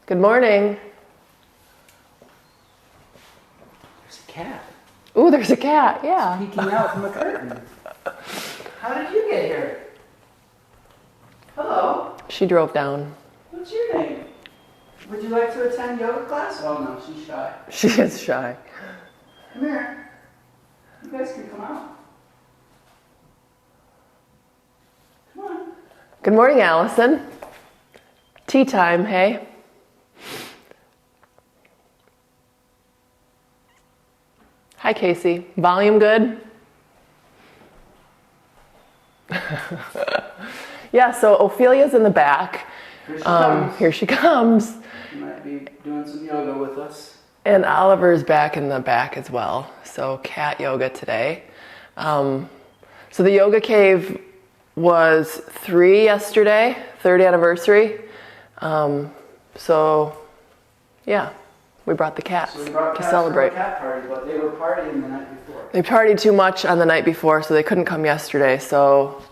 Good morning. There's a cat. Ooh, there's a cat, yeah. Peeking out from the curtain. How did you get here? Hello. She drove down. What's your name? Would you like to attend yoga class? Oh no, she's shy. She is shy. Come here. You guys can come out. Come on. Good morning, Allison. Tea time, hey? Hi, Casey. Volume good? Yeah, so Ophelia's in the back. Here she comes. Here she comes. You might be doing some yoga with us. And Oliver's back in the back as well. So cat yoga today. So the yoga cave was 3 yesterday, 3rd anniversary. So yeah, we brought the cats So we brought to cats celebrate. to a cat party, but they were partying the night before. They partied too much on the night before, so they couldn't come yesterday. So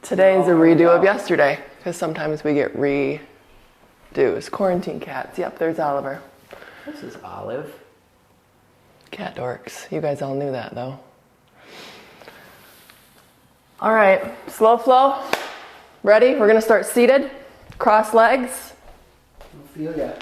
today is a redo of yesterday, because sometimes we get redos. Quarantine cats. Yep, there's Oliver. This is Olive. Cat dorks. You guys all knew that, though. All right, slow flow. Ready? We're going to start seated. Cross legs. Ophelia.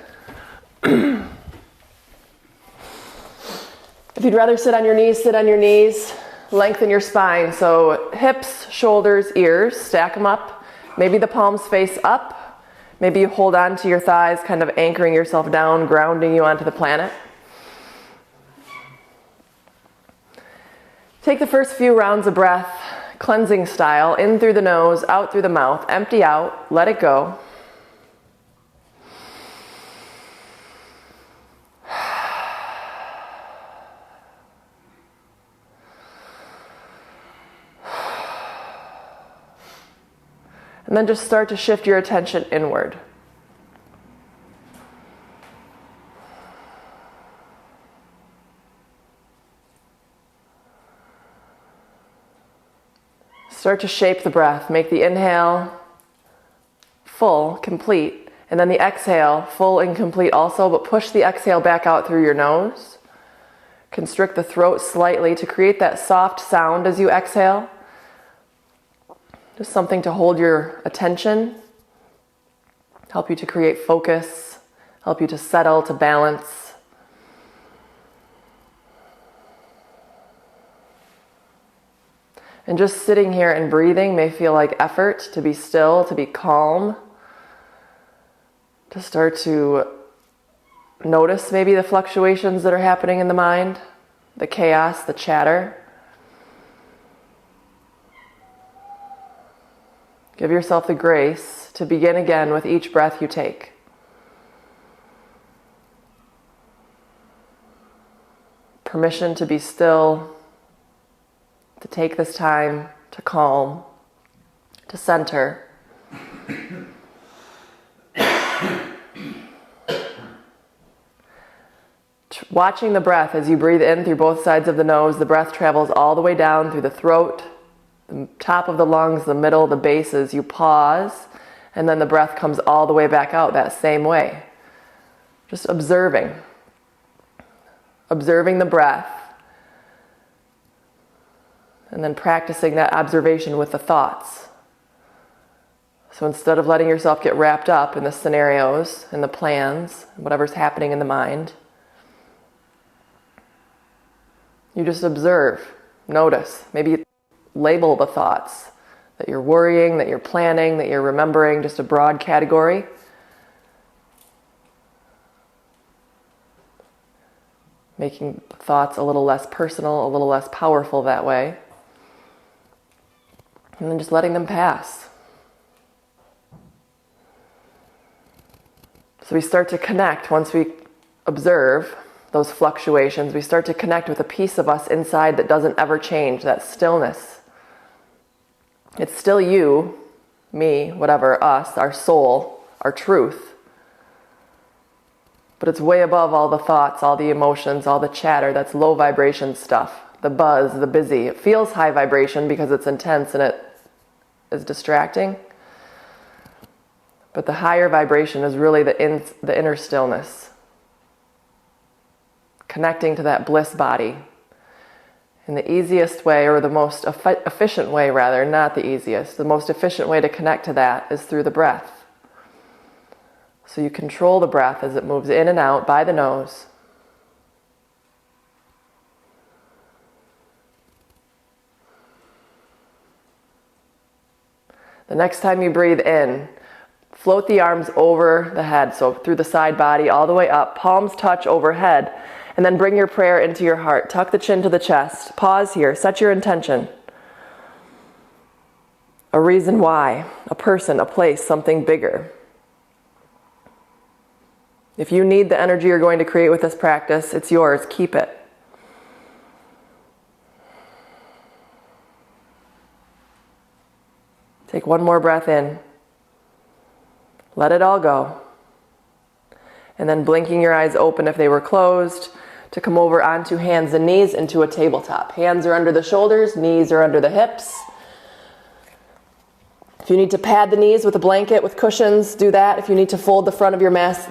If you'd rather sit on your knees, sit on your knees. Lengthen your spine. So hips, shoulders, ears, stack them up. Maybe the palms face up. Maybe you hold on to your thighs, kind of anchoring yourself down, grounding you onto the planet. Take the first few rounds of breath, cleansing style, in through the nose, out through the mouth. Empty out, let it go. And then just start to shift your attention inward. Start to shape the breath. Make the inhale full, complete, and then the exhale full and complete also, but push the exhale back out through your nose. Constrict the throat slightly to create that soft sound as you exhale. Just something to hold your attention, help you to create focus, help you to settle, to balance. And just sitting here and breathing may feel like effort, to be still, to be calm, to start to notice maybe the fluctuations that are happening in the mind, the chaos, the chatter. Give yourself the grace to begin again with each breath you take. Permission to be still, to take this time to calm, to center. Watching the breath as you breathe in through both sides of the nose, the breath travels all the way down through the throat, the top of the lungs, the middle, the bases. You pause, and then the breath comes all the way back out that same way. Just observing the breath, and then practicing that observation with the thoughts. So instead of letting yourself get wrapped up in the scenarios and the plans, whatever's happening in the mind, you just observe, notice, maybe label the thoughts that you're worrying, that you're planning, that you're remembering, just a broad category. Making thoughts a little less personal, a little less powerful that way. And then just letting them pass. So we start to connect once we observe those fluctuations. We start to connect with a piece of us inside that doesn't ever change, that stillness. It's still you, me, whatever, us, our soul, our truth. But it's way above all the thoughts, all the emotions, all the chatter. That's low vibration stuff. The buzz, the busy. It feels high vibration because it's intense and it is distracting. But the higher vibration is really the inner stillness. Connecting to that bliss body. And the easiest way, or the most efficient way rather, not the easiest, the most efficient way to connect to that is through the breath. So you control the breath as it moves in and out by the nose. The next time you breathe in, float the arms over the head, so through the side body all the way up, palms touch overhead, and then bring your prayer into your heart. Tuck the chin to the chest. Pause here. Set your intention. A reason why, a person, a place, something bigger. If you need the energy you're going to create with this practice, it's yours. Keep it. Take one more breath in. Let it all go. And then blinking your eyes open if they were closed, to come over onto hands and knees into a tabletop. Hands are under the shoulders, knees are under the hips. If you need to pad the knees with a blanket with cushions, do that. If you need to fold the front of your masks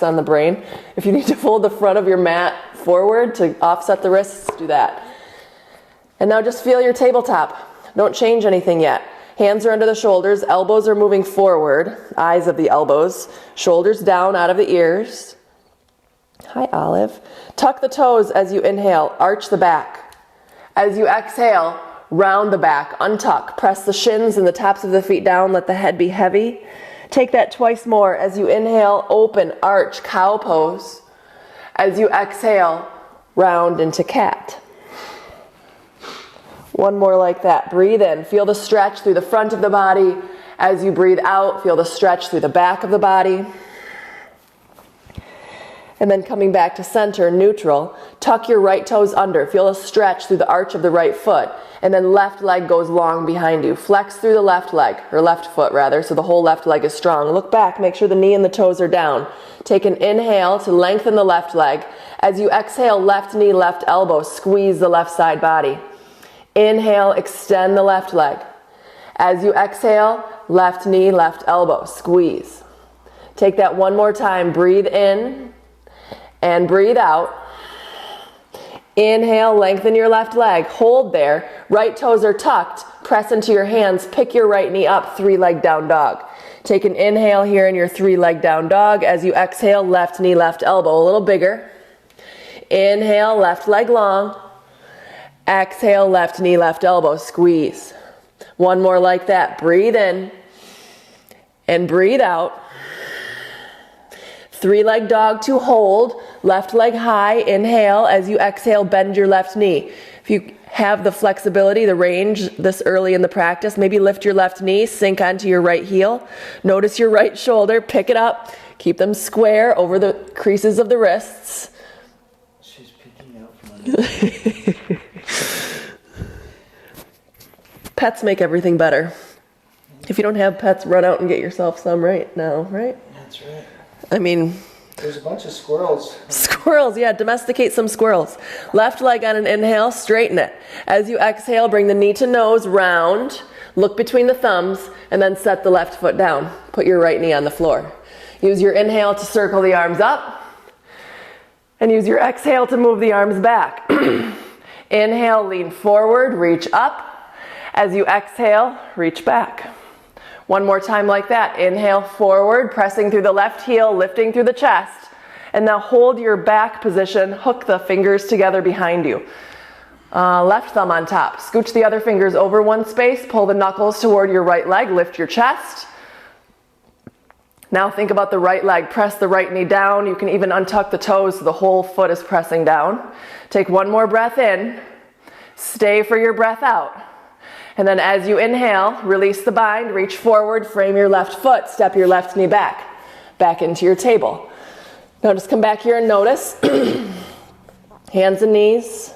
on the brain. If you need to fold the front of your mat forward to offset the wrists, do that. And now just feel your tabletop. Don't change anything yet. Hands are under the shoulders, elbows are moving forward, eyes of the elbows, shoulders down out of the ears. Hi, Olive. Tuck the toes as you inhale, arch the back. As you exhale, round the back, untuck. Press the shins and the tops of the feet down, let the head be heavy. Take that twice more. As you inhale, open, arch, cow pose. As you exhale, round into cat. One more like that. Breathe in. Feel the stretch through the front of the body. As you breathe out, feel the stretch through the back of the body. And then coming back to center, neutral. Tuck your right toes under. Feel a stretch through the arch of the right foot. And then left leg goes long behind you. Flex through the left leg, or left foot rather, so the whole left leg is strong. Look back, make sure the knee and the toes are down. Take an inhale to lengthen the left leg. As you exhale, left knee, left elbow, squeeze the left side body. Inhale, extend the left leg. As you exhale, left knee, left elbow, squeeze. Take that one more time. Breathe in and breathe out. Inhale, lengthen your left leg. Hold there. Right toes are tucked. Press into your hands. Pick your right knee up. 3-leg down dog. Take an inhale here in your 3-leg down dog. As you exhale, left knee, left elbow. A little bigger. Inhale, left leg long. Exhale, left knee, left elbow, squeeze. One more like that. Breathe in and breathe out. 3-leg dog to hold. Left leg high. Inhale. As you exhale, bend your left knee. If you have the flexibility, the range this early in the practice, maybe lift your left knee, sink onto your right heel. Notice your right shoulder. Pick it up. Keep them square over the creases of the wrists. She's peeking out from under. Pets make everything better. If you don't have pets, run out and get yourself some right now, right? That's right. I mean, There's a bunch of squirrels. Squirrels, yeah, domesticate some squirrels. Left leg on an inhale, straighten it. As you exhale, bring the knee to nose, round, look between the thumbs, and then set the left foot down. Put your right knee on the floor. Use your inhale to circle the arms up, and use your exhale to move the arms back. Inhale, lean forward, reach up. As you exhale, reach back. One more time like that. Inhale forward, pressing through the left heel, lifting through the chest. And now hold your back position, hook the fingers together behind you. Left thumb on top. Scooch the other fingers over one space, pull the knuckles toward your right leg, lift your chest. Now think about the right leg. Press the right knee down. You can even untuck the toes so the whole foot is pressing down. Take one more breath in. Stay for your breath out. And then as you inhale, release the bind, reach forward, frame your left foot, step your left knee back into your table. Now just come back here and notice. Hands and knees.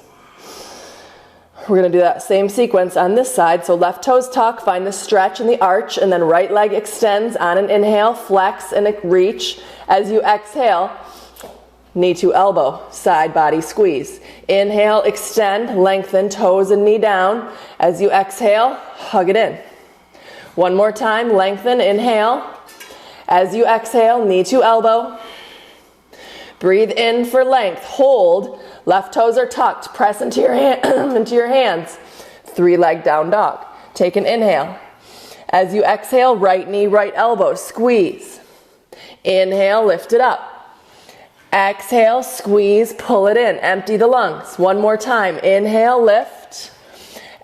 We're going to do that same sequence on this side. So left toes tuck, find the stretch and the arch, and then right leg extends on an inhale, flex and reach. As you exhale, knee to elbow, side body squeeze. Inhale, extend, lengthen, toes and knee down. As you exhale, hug it in. One more time, lengthen, inhale. As you exhale, knee to elbow. Breathe in for length, hold. Left toes are tucked, press into your, into your hands. 3-leg down dog. Take an inhale. As you exhale, right knee, right elbow, squeeze. Inhale, lift it up. Exhale, squeeze, pull it in, empty the lungs. One more time, inhale, lift.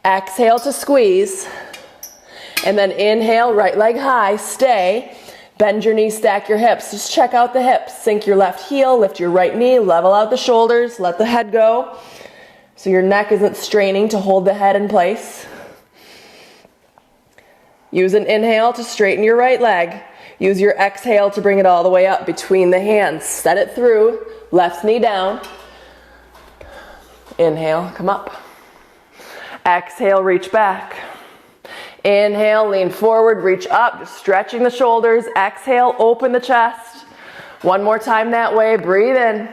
Exhale to squeeze. And then inhale, right leg high, stay. Bend your knees, stack your hips. Just check out the hips. Sink your left heel, lift your right knee, level out the shoulders, let the head go. So your neck isn't straining to hold the head in place. Use an inhale to straighten your right leg. Use your exhale to bring it all the way up between the hands. Set it through, left knee down. Inhale, come up. Exhale, reach back. Inhale, lean forward, reach up, just stretching the shoulders. Exhale, open the chest. One more time that way, breathe in.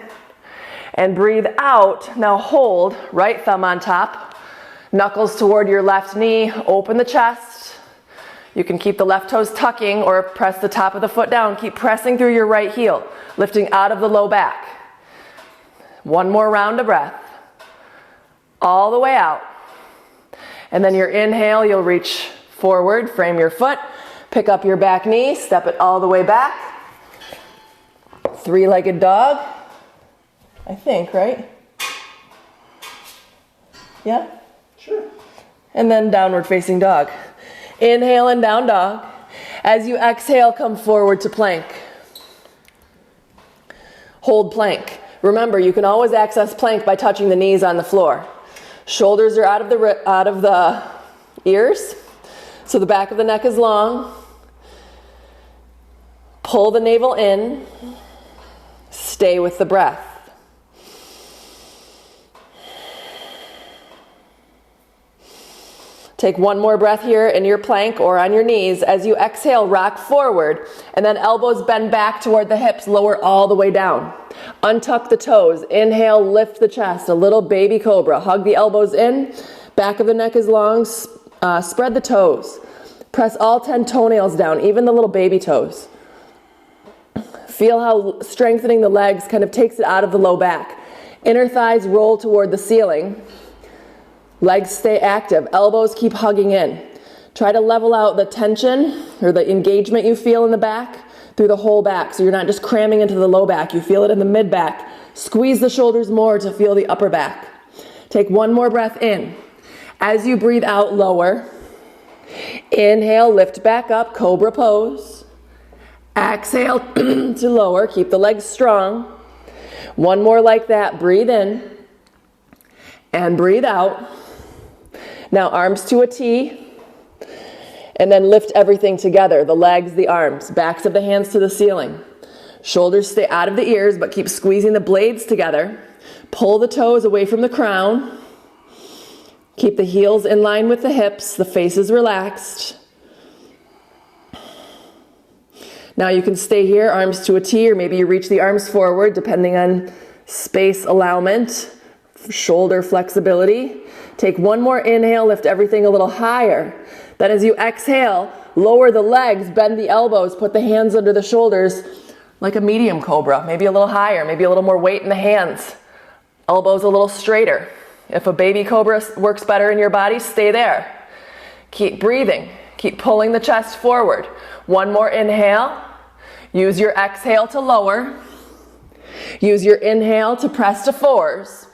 And breathe out. Now hold, right thumb on top. Knuckles toward your left knee, open the chest. You can keep the left toes tucking or press the top of the foot down. Keep pressing through your right heel, lifting out of the low back. One more round of breath. All the way out. And then your inhale, you'll reach forward, frame your foot, pick up your back knee, step it all the way back. 3-legged dog, I think, right? Yeah? Sure. And then downward facing dog. Inhale and down dog. As you exhale, come forward to plank. Hold plank. Remember, you can always access plank by touching the knees on the floor. Shoulders are out of the ears, so the back of the neck is long. Pull the navel in. Stay with the breath. Take one more breath here in your plank or on your knees. As you exhale, rock forward, and then elbows bend back toward the hips, lower all the way down. Untuck the toes. Inhale, lift the chest, a little baby cobra. Hug the elbows in, back of the neck is long, spread the toes. Press all 10 toenails down, even the little baby toes. Feel how strengthening the legs kind of takes it out of the low back. Inner thighs roll toward the ceiling. Legs stay active. Elbows keep hugging in. Try to level out the tension or the engagement you feel in the back through the whole back. So you're not just cramming into the low back. You feel it in the mid back. Squeeze the shoulders more to feel the upper back. Take one more breath in. As you breathe out, lower. Inhale, lift back up, cobra pose. Exhale to lower. Keep the legs strong. One more like that. Breathe in and breathe out. Now arms to a T, and then lift everything together, the legs, the arms, backs of the hands to the ceiling. Shoulders stay out of the ears, but keep squeezing the blades together. Pull the toes away from the crown. Keep the heels in line with the hips, the face is relaxed. Now you can stay here, arms to a T, or maybe you reach the arms forward, depending on space allowance, shoulder flexibility. Take one more inhale, lift everything a little higher. Then as you exhale, lower the legs, bend the elbows, put the hands under the shoulders like a medium cobra, maybe a little higher, maybe a little more weight in the hands. Elbows a little straighter. If a baby cobra works better in your body, stay there. Keep breathing. Keep pulling the chest forward. One more inhale. Use your exhale to lower. Use your inhale to press to fours.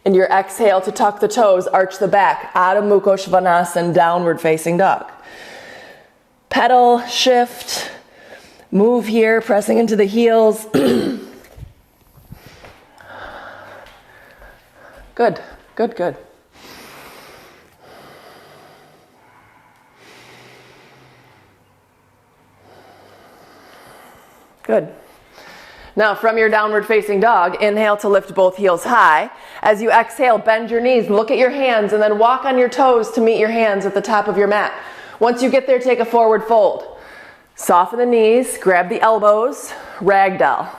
And your exhale to tuck the toes, arch the back, Adho Mukha Svanasana, downward facing dog. Pedal, shift, move here, pressing into the heels. Good, good, good. Good. Now from your downward facing dog, inhale to lift both heels high. As you exhale, bend your knees, look at your hands, and then walk on your toes to meet your hands at the top of your mat. Once you get there, take a forward fold. Soften the knees, grab the elbows, ragdoll.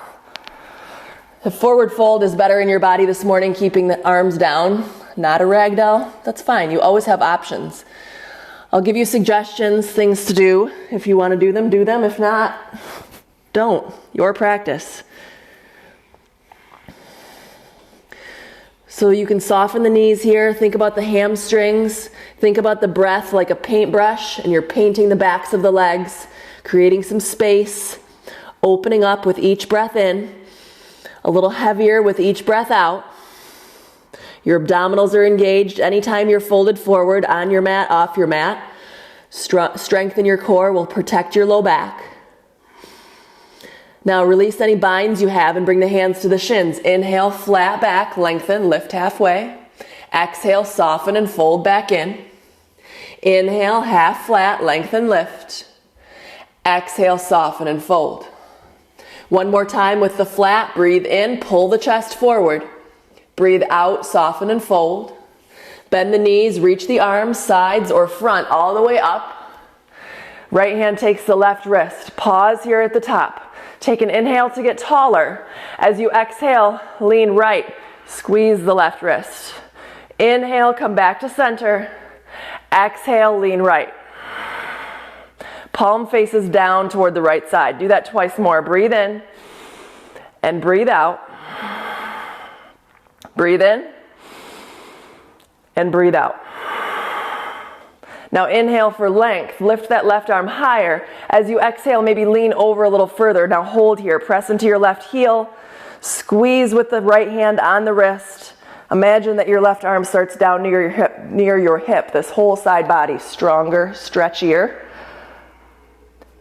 The forward fold is better in your body this morning, keeping the arms down. Not a ragdoll, that's fine. You always have options. I'll give you suggestions, things to do. If you want to do them, do them. If not, don't. Your practice. So you can soften the knees here. Think about the hamstrings. Think about the breath like a paintbrush, and you're painting the backs of the legs, creating some space, opening up with each breath in, a little heavier with each breath out. Your abdominals are engaged anytime you're folded forward on your mat, off your mat. Strengthen your core will protect your low back. Now release any binds you have and bring the hands to the shins. Inhale, flat back, lengthen, lift halfway. Exhale, soften and fold back in. Inhale, half flat, lengthen, lift. Exhale, soften and fold. One more time with the flat. Breathe in, pull the chest forward. Breathe out, soften and fold. Bend the knees, reach the arms, sides or front, all the way up. Right hand takes the left wrist. Pause here at the top. Take an inhale to get taller. As you exhale, lean right. Squeeze the left wrist. Inhale, come back to center. Exhale, lean right. Palm faces down toward the right side. Do that twice more. Breathe in and breathe out. Breathe in and breathe out. Now inhale for length. Lift that left arm higher. As you exhale, maybe lean over a little further. Now hold here. Press into your left heel. Squeeze with the right hand on the wrist. Imagine that your left arm starts down near your hip. This whole side body stronger, stretchier.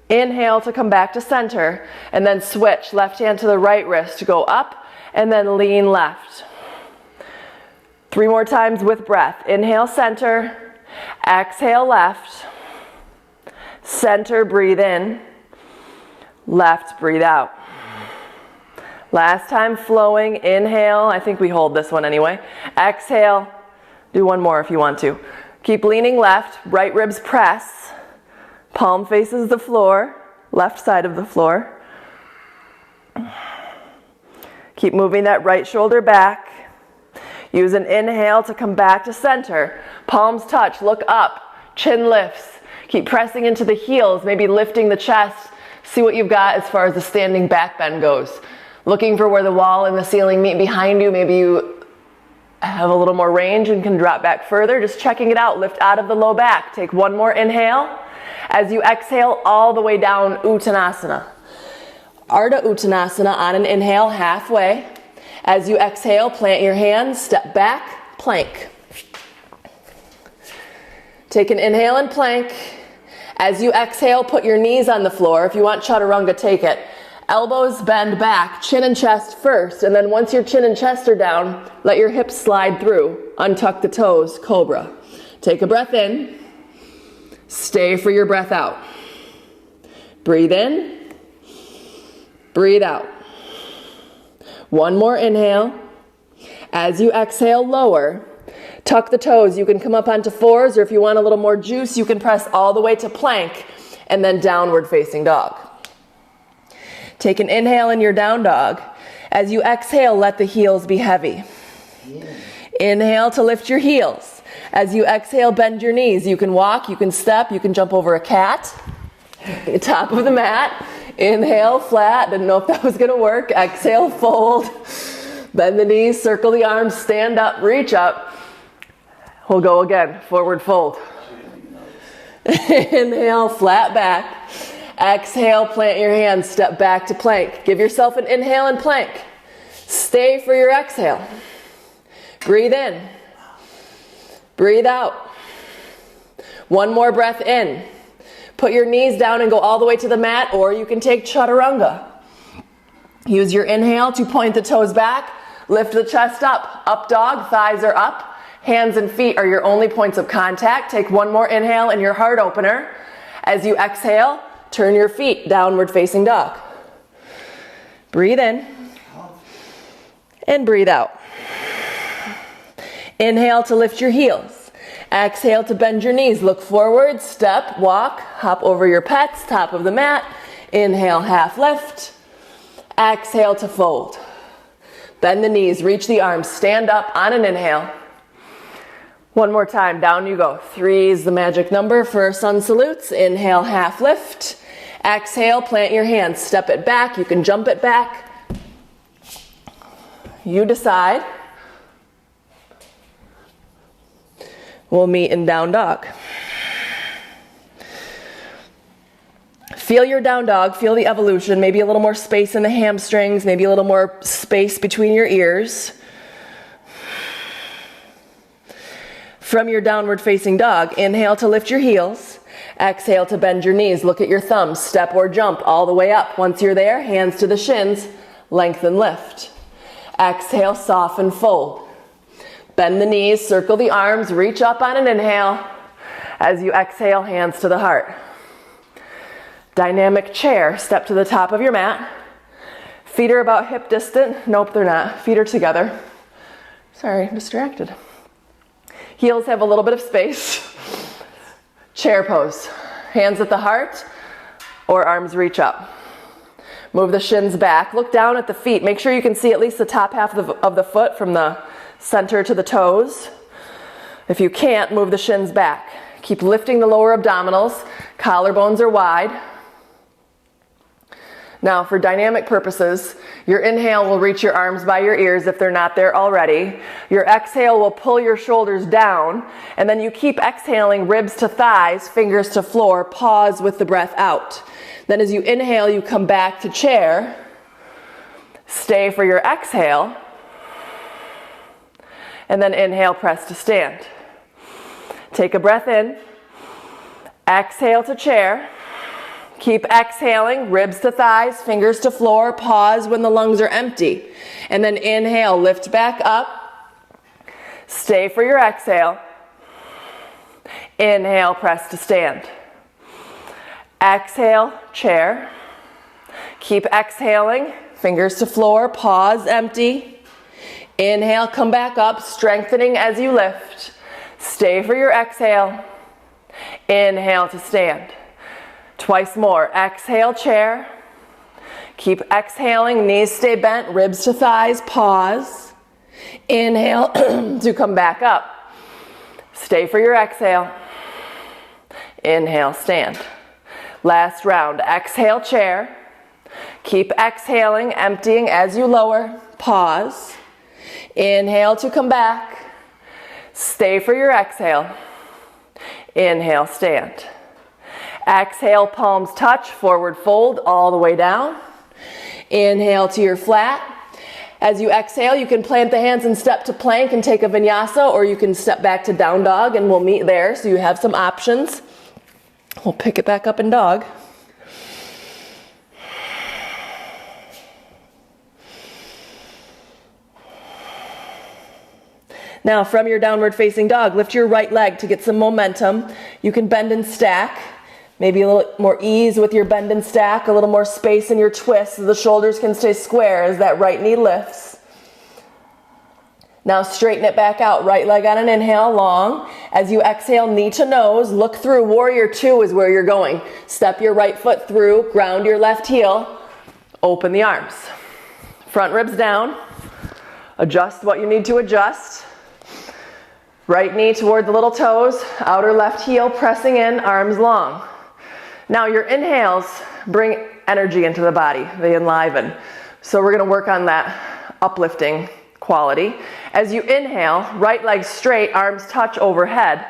Inhale to come back to center. And then switch. Left hand to the right wrist to go up. And then lean left. 3 more times with breath. Inhale, center. Exhale, left. Center, breathe in. Left, breathe out. Last time, flowing. Inhale. I think we hold this one anyway. Exhale. Do one more if you want to. Keep leaning left. Right ribs press. Palm faces the floor. Left side of the floor. Keep moving that right shoulder back. Use an inhale to come back to center. Palms touch, look up, chin lifts. Keep pressing into the heels, maybe lifting the chest. See what you've got as far as the standing back bend goes. Looking for where the wall and the ceiling meet behind you. Maybe you have a little more range and can drop back further. Just checking it out. Lift out of the low back. Take one more inhale. As you exhale, all the way down, Uttanasana. Ardha Uttanasana on an inhale, halfway. As you exhale, plant your hands, step back, plank. Take an inhale and plank. As you exhale, put your knees on the floor. If you want chaturanga, take it. Elbows bend back, chin and chest first, and then once your chin and chest are down, let your hips slide through. Untuck the toes, cobra. Take a breath in. Stay for your breath out. Breathe in. Breathe out. One more inhale. As you exhale, lower. Tuck the toes. You can come up onto fours, or if you want a little more juice, you can press all the way to plank and then downward facing dog. Take an inhale in your down dog. As you exhale, let the heels be heavy. Inhale to lift your heels. As you exhale, bend your knees. You can walk, you can step, you can jump over a cat. Top of the mat. Inhale, flat. Didn't know if that was going to work. Exhale, fold. Bend the knees, circle the arms, stand up, reach up. We'll go again. Forward fold. Inhale, flat back. Exhale, plant your hands, step back to plank. Give yourself an inhale and plank. Stay for your exhale. Breathe in. Breathe out. One more breath in. Put your knees down and go all the way to the mat, or you can take chaturanga. Use your inhale to point the toes back. Lift the chest up. Up dog, thighs are up. Hands and feet are your only points of contact. Take one more inhale in your heart opener. As you exhale, turn your feet downward facing dog. Breathe in and breathe out. Inhale to lift your heels. Exhale to bend your knees. Look forward, step, walk, hop over your pets, top of the mat. Inhale, half lift. Exhale to fold. Bend the knees, reach the arms, stand up on an inhale. One more time, down you go. 3 is the magic number for sun salutes. Inhale, half lift. Exhale, plant your hands. Step it back. You can jump it back. You decide. We'll meet in down dog. Feel your down dog. Feel the evolution. Maybe a little more space in the hamstrings. Maybe a little more space between your ears. From your downward facing dog, inhale to lift your heels. Exhale to bend your knees. Look at your thumbs. Step or jump all the way up. Once you're there, hands to the shins. Lengthen, lift. Exhale, soften, fold. Bend the knees, circle the arms, reach up on an inhale. As you exhale, hands to the heart. Dynamic chair. Step to the top of your mat. Feet are about hip distant. Nope, they're not. Feet are together. Sorry, distracted. Heels have a little bit of space. Chair pose. Hands at the heart or arms reach up. Move the shins back. Look down at the feet. Make sure you can see at least the top half of the foot from the center to the toes. If you can't, move the shins back. Keep lifting the lower abdominals. Collarbones are wide. Now, for dynamic purposes, your inhale will reach your arms by your ears if they're not there already. Your exhale will pull your shoulders down, and then you keep exhaling, ribs to thighs, fingers to floor, pause with the breath out. Then as you inhale, you come back to chair. Stay for your exhale, and then inhale, press to stand. Take a breath in. Exhale to chair. Keep exhaling, ribs to thighs, fingers to floor, pause when the lungs are empty. And then inhale, lift back up. Stay for your exhale. Inhale, press to stand. Exhale, chair. Keep exhaling, fingers to floor, pause, empty. Inhale, come back up, strengthening as you lift. Stay for your exhale. Inhale to stand. Twice more. Exhale, chair. Keep exhaling, knees stay bent, ribs to thighs, pause. Inhale to come back up. Stay for your exhale. Inhale, stand. Last round. Exhale, chair. Keep exhaling, emptying as you lower, pause. Inhale to come back. Stay for your exhale. Inhale, stand. Exhale, palms touch, forward fold all the way down. Inhale to your flat. As you exhale, you can plant the hands and step to plank and take a vinyasa, or you can step back to down dog and we'll meet there, so you have some options. We'll pick it back up in dog. Now, from your downward facing dog, lift your right leg to get some momentum. You can bend and stack. Maybe a little more ease with your bend and stack, a little more space in your twist so the shoulders can stay square as that right knee lifts. Now straighten it back out, right leg on an inhale, long. As you exhale, knee to nose, look through. Warrior 2 is where you're going. Step your right foot through, ground your left heel, open the arms. Front ribs down, adjust what you need to adjust. Right knee toward the little toes, outer left heel pressing in, arms long. Now your inhales bring energy into the body, they enliven. So we're gonna work on that uplifting quality. As you inhale, right leg straight, arms touch overhead.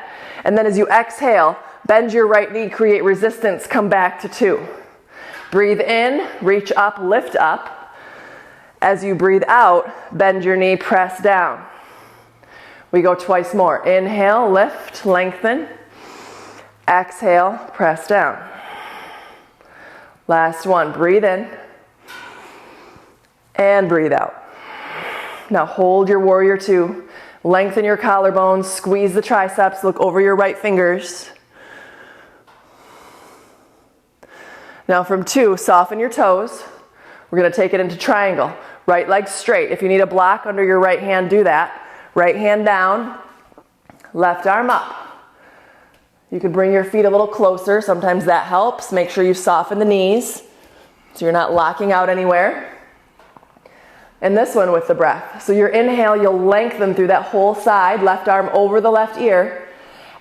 And then as you exhale, bend your right knee, create resistance, come back to 2. Breathe in, reach up, lift up. As you breathe out, bend your knee, press down. We go twice more. Inhale, lift, lengthen. Exhale, press down. Last one, breathe in and breathe out. Now hold your warrior 2. Lengthen your collarbones, squeeze the triceps, look over your right fingers. Now from 2, soften your toes. We're going to take it into triangle. Right leg straight. If you need a block under your right hand, do that. Right hand down, left arm up. You can bring your feet a little closer. Sometimes that helps. Make sure you soften the knees so you're not locking out anywhere. And this one with the breath. So your inhale, you'll lengthen through that whole side, left arm over the left ear.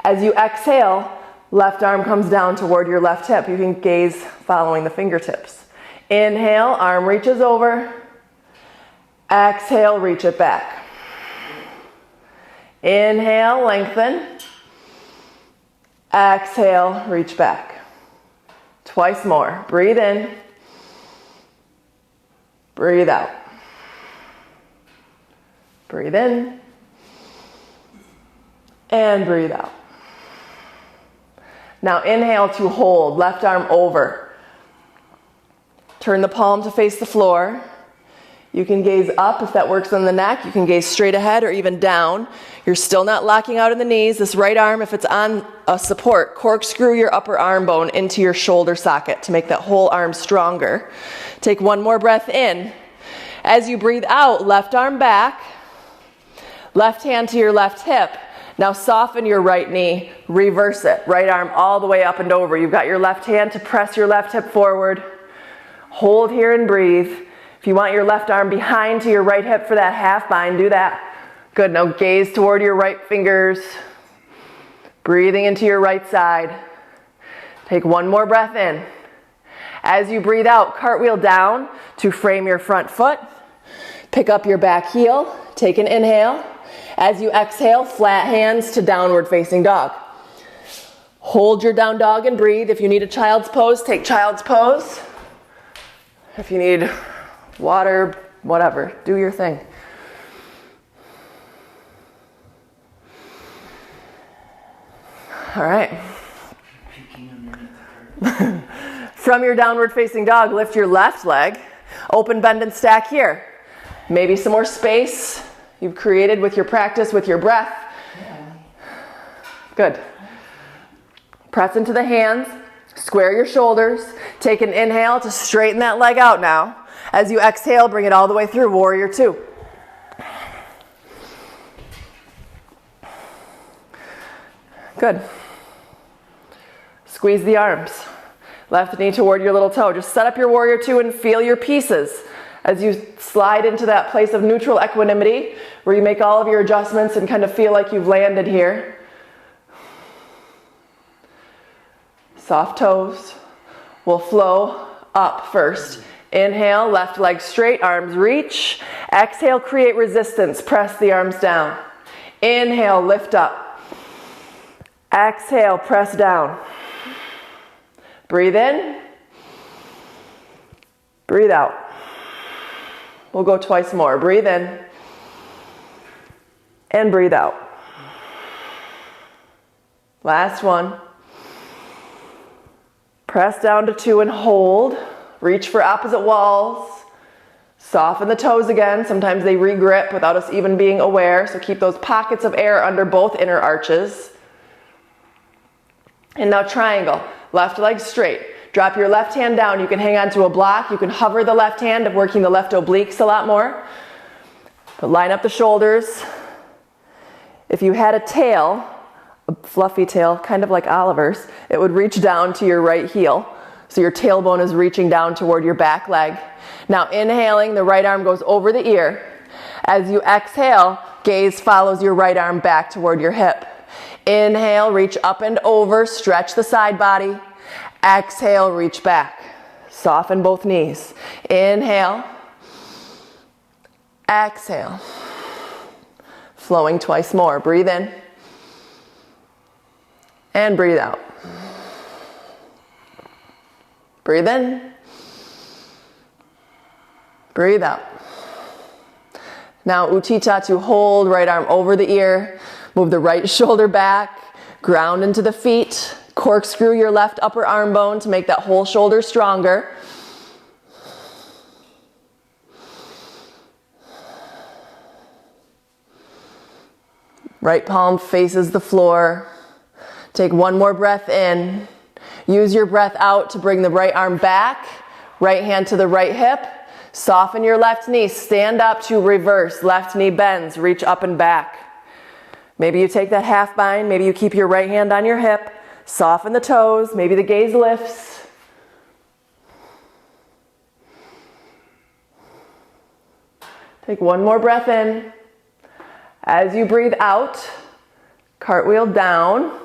As you exhale, left arm comes down toward your left hip. You can gaze following the fingertips. Inhale, arm reaches over. Exhale, reach it back. Inhale, lengthen. Exhale, reach back. Twice more. Breathe in. Breathe out. Breathe in. And breathe out. Now inhale to hold, left arm over. Turn the palm to face the floor. You can gaze up if that works on the neck. You can gaze straight ahead or even down. You're still not locking out in the knees. This right arm, if it's on a support, corkscrew your upper arm bone into your shoulder socket to make that whole arm stronger. Take one more breath in. As you breathe out, left arm back, left hand to your left hip. Now soften your right knee, reverse it. Right arm all the way up and over. You've got your left hand to press your left hip forward. Hold here and breathe. If you want your left arm behind to your right hip for that half bind, do that. Good, now gaze toward your right fingers. Breathing into your right side. Take one more breath in. As you breathe out, cartwheel down to frame your front foot. Pick up your back heel. Take an inhale. As you exhale, flat hands to downward facing dog. Hold your down dog and breathe. If you need a child's pose, take child's pose. If you need water, whatever, do your thing. All right. From your downward facing dog, lift your left leg. Open, bend, and stack here. Maybe some more space you've created with your practice, with your breath. Good. Press into the hands. Square your shoulders. Take an inhale to straighten that leg out now. As you exhale, bring it all the way through, warrior two. Good. Squeeze the arms. Left knee toward your little toe. Just set up your warrior two and feel your pieces as you slide into that place of neutral equanimity where you make all of your adjustments and kind of feel like you've landed here. Soft toes will flow up first. Inhale, left leg straight, arms reach. Exhale, create resistance. Press the arms down. Inhale, lift up. Exhale, press down. Breathe in. Breathe out. We'll go twice more. Breathe in. And breathe out. Last one. Press down to two and hold. Reach for opposite walls. Soften the toes again. Sometimes they re-grip without us even being aware. So keep those pockets of air under both inner arches. And now triangle. Left leg straight. Drop your left hand down. You can hang on to a block. You can hover the left hand, working the left obliques a lot more. But line up the shoulders. If you had a tail, a fluffy tail, kind of like Oliver's, it would reach down to your right heel. So your tailbone is reaching down toward your back leg. Now inhaling, the right arm goes over the ear. As you exhale, gaze follows your right arm back toward your hip. Inhale, reach up and over, stretch the side body. Exhale, reach back. Soften both knees. Inhale. Exhale. Flowing twice more. Breathe in. And breathe out. Breathe in. Breathe out. Now Utthita to hold, right arm over the ear. Move the right shoulder back. Ground into the feet. Corkscrew your left upper arm bone to make that whole shoulder stronger. Right palm faces the floor. Take one more breath in. Use your breath out to bring the right arm back. Right hand to the right hip. Soften your left knee. Stand up to reverse. Left knee bends. Reach up and back. Maybe you take that half bind. Maybe you keep your right hand on your hip. Soften the toes. Maybe the gaze lifts. Take one more breath in. As you breathe out, cartwheel down.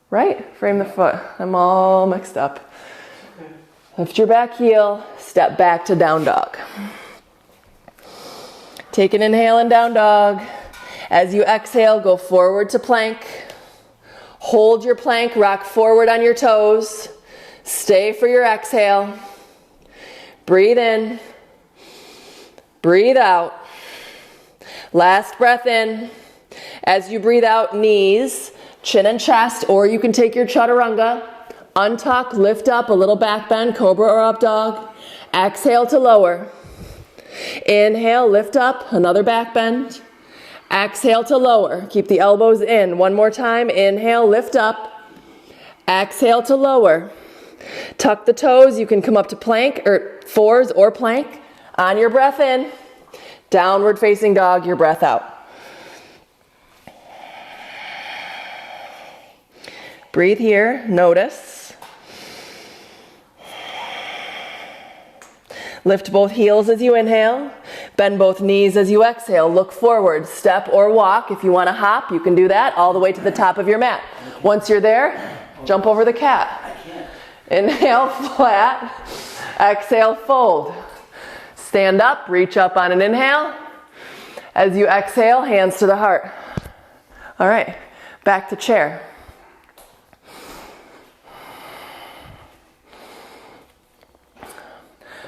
Right? Frame the foot. I'm all mixed up. Lift your back heel, step back to down dog. Take an inhale in down dog. As you exhale, go forward to plank. Hold your plank, rock forward on your toes. Stay for your exhale. Breathe in. Breathe out. Last breath in. As you breathe out, knees, chin and chest, or you can take your chaturanga. Untuck, lift up, a little back bend, cobra or up dog. Exhale to lower. Inhale, lift up, another back bend. Exhale to lower. Keep the elbows in. One more time. Inhale, lift up. Exhale to lower. Tuck the toes. You can come up to plank or fours or plank. On your breath in, downward facing dog, your breath out. Breathe here. Notice. Lift both heels as you inhale. Bend both knees as you exhale. Look forward. Step or walk. If you want to hop, you can do that all the way to the top of your mat. Once you're there, jump over the cat. Inhale, flat. Exhale, fold. Stand up, reach up on an inhale. As you exhale, hands to the heart. All right, back to chair.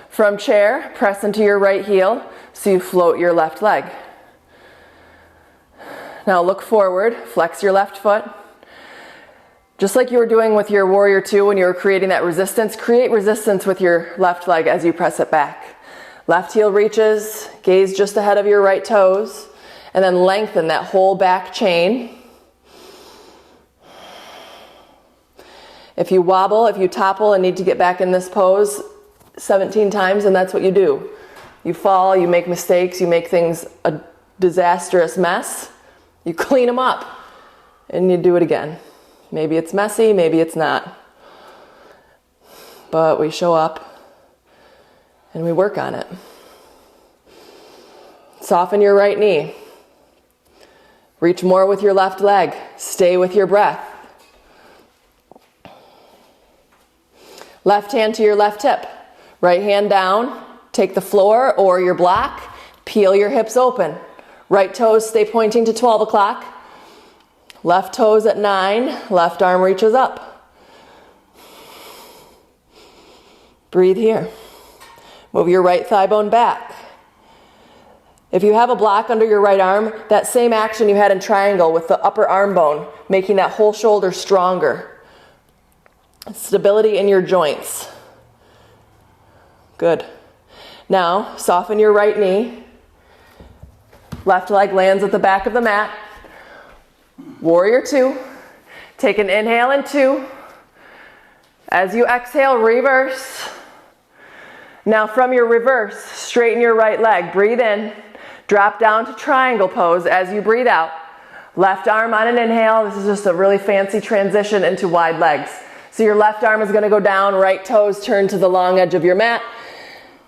From chair, press into your right heel so you float your left leg. Now look forward, flex your left foot. Just like you were doing with your warrior two when you were creating that resistance, create resistance with your left leg as you press it back. Left heel reaches, gaze just ahead of your right toes, and then lengthen that whole back chain. If you wobble, if you topple and need to get back in this pose 17 times, and that's what you do. You fall, you make mistakes, you make things a disastrous mess. You clean them up, and you do it again. Maybe it's messy, maybe it's not. But we show up, and we work on it. Soften your right knee. Reach more with your left leg. Stay with your breath. Left hand to your left hip. Right hand down, take the floor or your block, peel your hips open. Right toes stay pointing to 12 o'clock. Left toes at 9, left arm reaches up. Breathe here. Move your right thigh bone back. If you have a block under your right arm, that same action you had in triangle with the upper arm bone, making that whole shoulder stronger. Stability in your joints. Good. Now, soften your right knee. Left leg lands at the back of the mat. Warrior two. Take an inhale in 2. As you exhale, reverse. Now from your reverse, straighten your right leg. Breathe in. Drop down to triangle pose as you breathe out. Left arm on an inhale. This is just a really fancy transition into wide legs. So your left arm is going to go down, right toes turn to the long edge of your mat.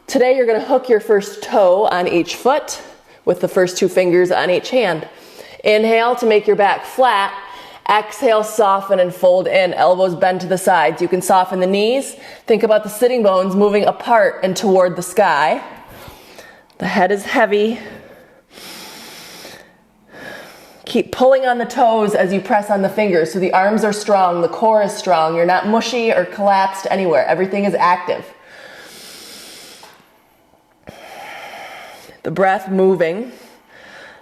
Today you're going to hook your first toe on each foot with the first 2 fingers on each hand. Inhale to make your back flat. Exhale, soften and fold in. Elbows bend to the sides. You can soften the knees. Think about the sitting bones moving apart and toward the sky. The head is heavy. Keep pulling on the toes as you press on the fingers so the arms are strong, the core is strong. You're not mushy or collapsed anywhere. Everything is active. The breath moving.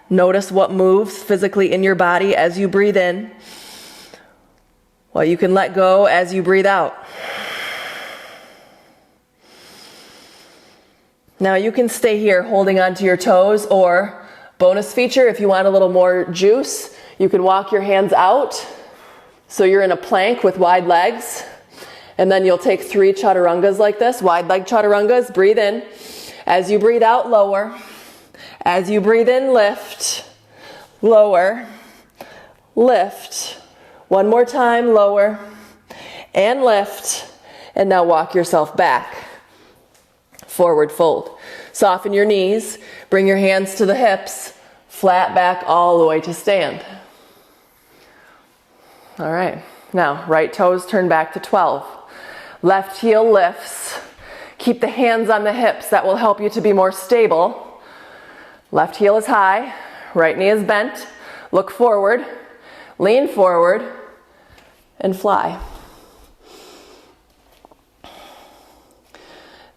Notice what moves physically in your body as you breathe in. What you can let go as you breathe out. Now you can stay here holding onto your toes, or bonus feature, if you want a little more juice, you can walk your hands out so you're in a plank with wide legs, and then you'll take 3 chaturangas like this, wide leg chaturangas. Breathe in. As you breathe out, lower. As you breathe in, lift, lower, lift. One more time, lower, and lift. And now walk yourself back. forward fold. Soften your knees, bring your hands to the hips, flat back all the way to stand. All right, now right toes turn back to 12. Left heel lifts. Keep the hands on the hips, that will help you to be more stable. Left heel is high, right knee is bent. Look forward, lean forward, and fly.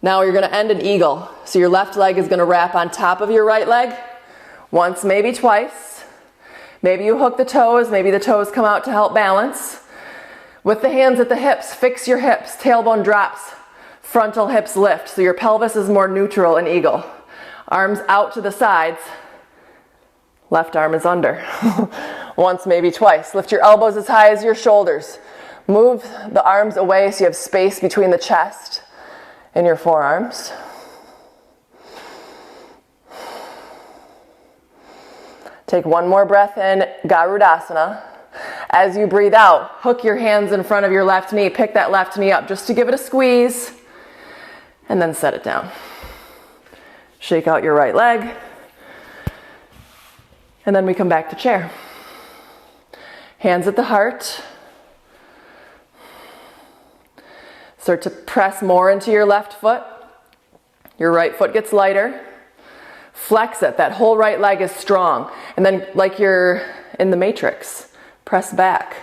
Now you're going to end an eagle. So your left leg is going to wrap on top of your right leg. Once, maybe twice. Maybe you hook the toes, maybe the toes come out to help balance. With the hands at the hips, fix your hips. Tailbone drops, frontal hips lift. So your pelvis is more neutral in eagle. Arms out to the sides. Left arm is under. Once, maybe twice. Lift your elbows as high as your shoulders. Move the arms away so you have space between the chest and your forearms. Take one more breath in, Garudasana. As you breathe out, hook your hands in front of your left knee. Pick that left knee up just to give it a squeeze. And then set it down. Shake out your right leg. And then we come back to chair. Hands at the heart. Start to press more into your left foot. Your right foot gets lighter. Flex it. That whole right leg is strong. And then, like you're in the Matrix, press back.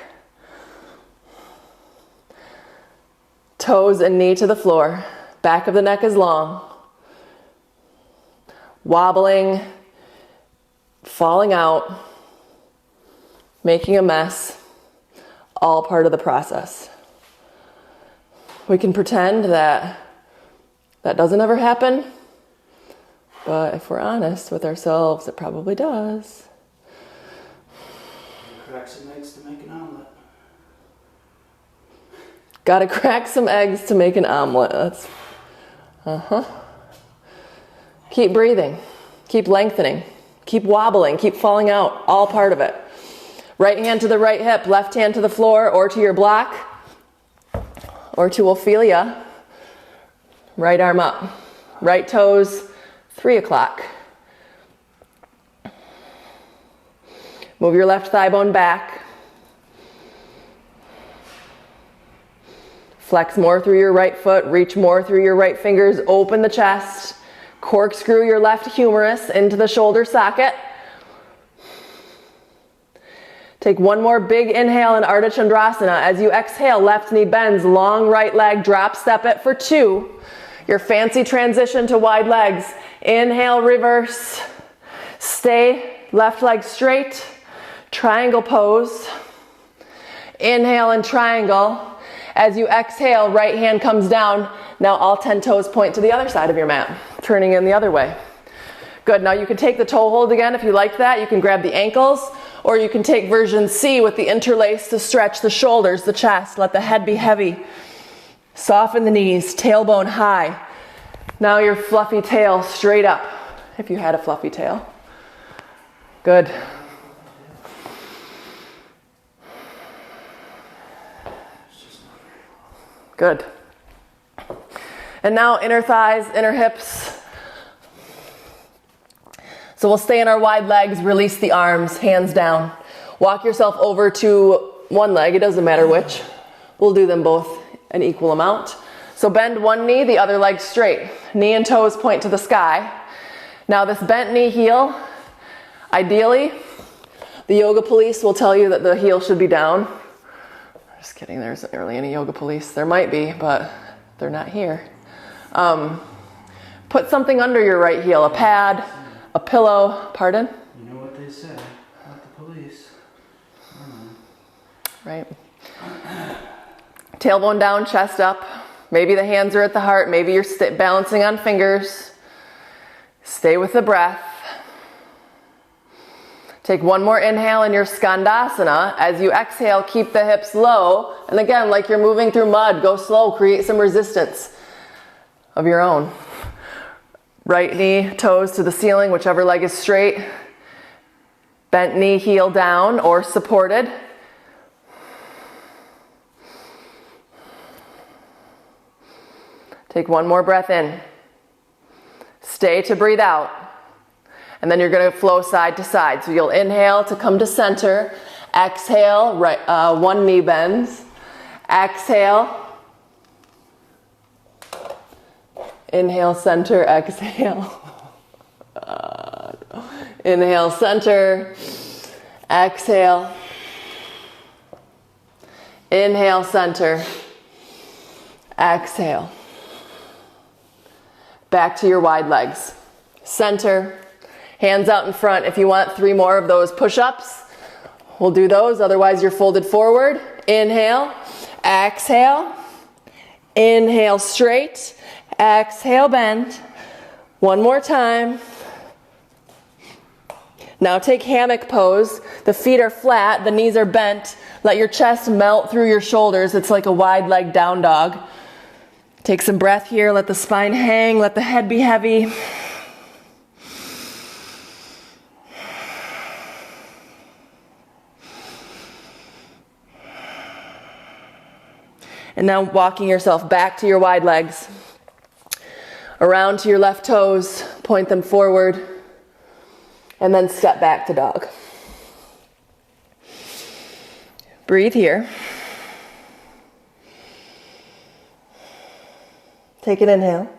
Toes and knee to the floor. Back of the neck is long. Wobbling, falling out, making a mess, all part of the process. We can pretend that that doesn't ever happen, but if we're honest with ourselves, it probably does. Crack some eggs to make an omelet. Gotta crack some eggs to make an omelet. That's, Keep breathing. Keep lengthening. Keep wobbling. Keep falling out. All part of it. Right hand to the right hip. Left hand to the floor or to your block or to Ophelia. Right arm up. Right toes 3 o'clock. Move your left thigh bone back. Flex more through your right foot. Reach more through your right fingers. Open the chest. Corkscrew your left humerus into the shoulder socket. Take one more big inhale in Ardha Chandrasana. As you exhale, left knee bends, long right leg, drop step it for 2. Your fancy transition to wide legs. Inhale, reverse. Stay, left leg straight. Triangle pose. Inhale and triangle. As you exhale, right hand comes down. Now all 10 toes point to the other side of your mat, turning in the other way. Good, now you can take the toe hold again if you like that. You can grab the ankles, or you can take version C with the interlace to stretch the shoulders, the chest. Let the head be heavy. Soften the knees, tailbone high. Now your fluffy tail straight up, if you had a fluffy tail. Good. Good. And now inner thighs, inner hips. So we'll stay in our wide legs, release the arms, hands down. Walk yourself over to one leg, it doesn't matter which. We'll do them both an equal amount. So bend one knee, the other leg straight. Knee and toes point to the sky. Now this bent knee heel, ideally, the yoga police will tell you that the heel should be down. Just kidding, there isn't really any yoga police. There might be, but they're not here. Put something under your right heel, a pad, a pillow. Pardon? You know what they say about the police. Right. Tailbone down, chest up. Maybe the hands are at the heart. Maybe you're balancing on fingers. Stay with the breath. Take one more inhale in your Skandasana. As you exhale, keep the hips low. And again, like you're moving through mud, go slow, create some resistance of your own. Right knee, toes to the ceiling, whichever leg is straight. Bent knee, heel down or supported. Take one more breath in. Stay to breathe out. And then you're going to flow side to side. So you'll inhale to come to center. Exhale, right, one knee bends. Exhale. Inhale, center, exhale. Inhale, center. Exhale. Inhale, center. Exhale. Back to your wide legs. Center. Hands out in front. If you want 3 more of those push-ups, we'll do those. Otherwise, you're folded forward. Inhale. Exhale. Inhale, straight. Exhale, bend. One more time. Now take hammock pose. The feet are flat, the knees are bent. Let your chest melt through your shoulders. It's like a wide leg down dog. Take some breath here. Let the spine hang. Let the head be heavy. And now walking yourself back to your wide legs. Around to your left toes. Point them forward. And then step back to dog. Breathe here. Take an inhale.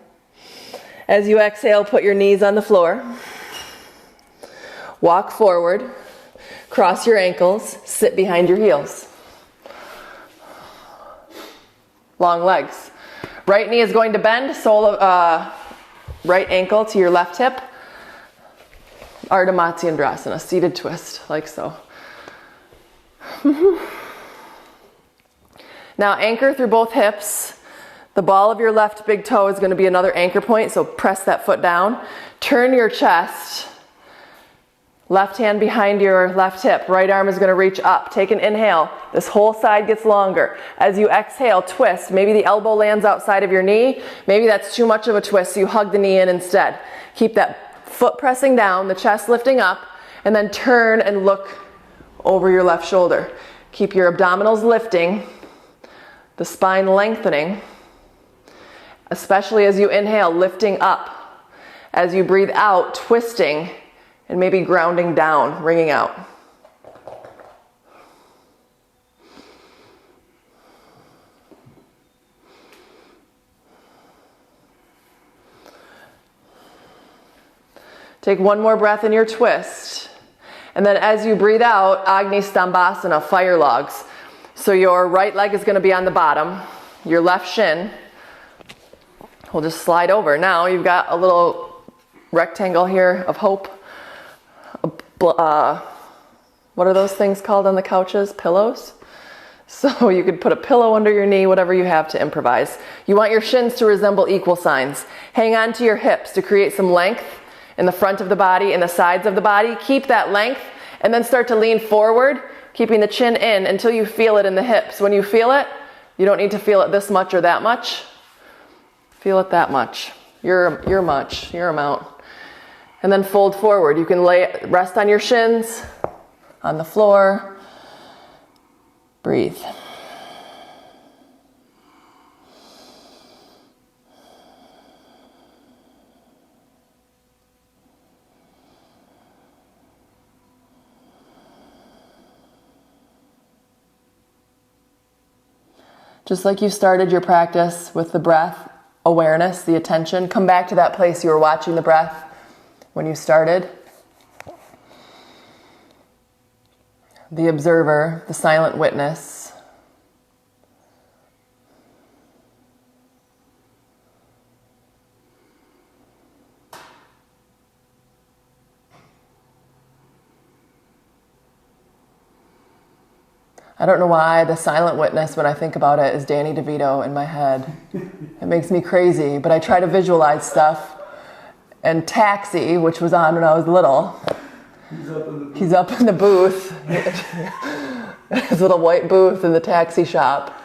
As you exhale, put your knees on the floor. Walk forward. Cross your ankles. Sit behind your heels. Long legs. Right knee is going to bend. Sole of right ankle to your left hip. Ardha Matsyendrasana, seated twist, like so. Now anchor through both hips. The ball of your left big toe is going to be another anchor point, so press that foot down. Turn your chest. Left hand behind your left hip. Right arm is going to reach up. Take an inhale. This whole side gets longer. As you exhale, twist. Maybe the elbow lands outside of your knee. Maybe that's too much of a twist, so you hug the knee in instead. Keep that foot pressing down, the chest lifting up, and then turn and look over your left shoulder. Keep your abdominals lifting, the spine lengthening, especially as you inhale, lifting up. As you breathe out, twisting and maybe grounding down, wringing out. Take one more breath in your twist. And then as you breathe out, Agni Stambhasana, fire logs. So your right leg is going to be on the bottom. Your left shin will just slide over. Now you've got a little rectangle here of hope. What are those things called on the couches? Pillows? So you could put a pillow under your knee, whatever you have to improvise. You want your shins to resemble equal signs. Hang on to your hips to create some length in the front of the body, in the sides of the body. Keep that length and then start to lean forward, keeping the chin in until you feel it in the hips. When you feel it, you don't need to feel it this much or that much. Feel it that much. Your amount. And then fold forward. You can rest on your shins, on the floor. Breathe. Just like you started your practice with the breath, awareness, the attention, come back to that place you were watching the breath when you started. The observer, the silent witness. I don't know why the silent witness, when I think about it, is Danny DeVito in my head. It makes me crazy, but I try to visualize stuff. And Taxi, which was on when I was little, he's up in the booth. His little white booth in the taxi shop.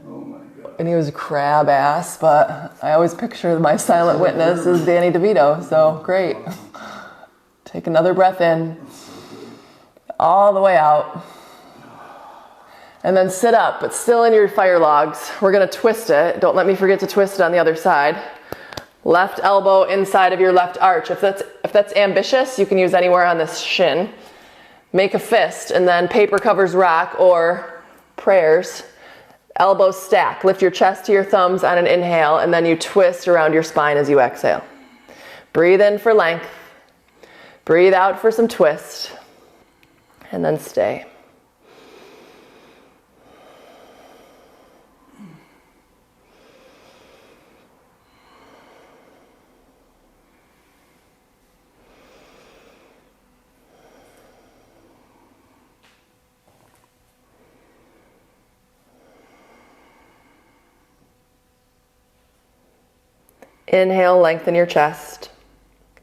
Oh my God. And he was a crab ass, but I always picture my silent witness as Danny DeVito, so great. Take another breath in, all the way out. And then sit up, but still in your fire logs. We're going to twist it. Don't let me forget to twist it on the other side. Left elbow inside of your left arch. If that's ambitious, you can use anywhere on this shin. Make a fist, and then paper covers rock or prayers. Elbows stack. Lift your chest to your thumbs on an inhale, and then you twist around your spine as you exhale. Breathe in for length. Breathe out for some twist. And then stay. Inhale, lengthen your chest,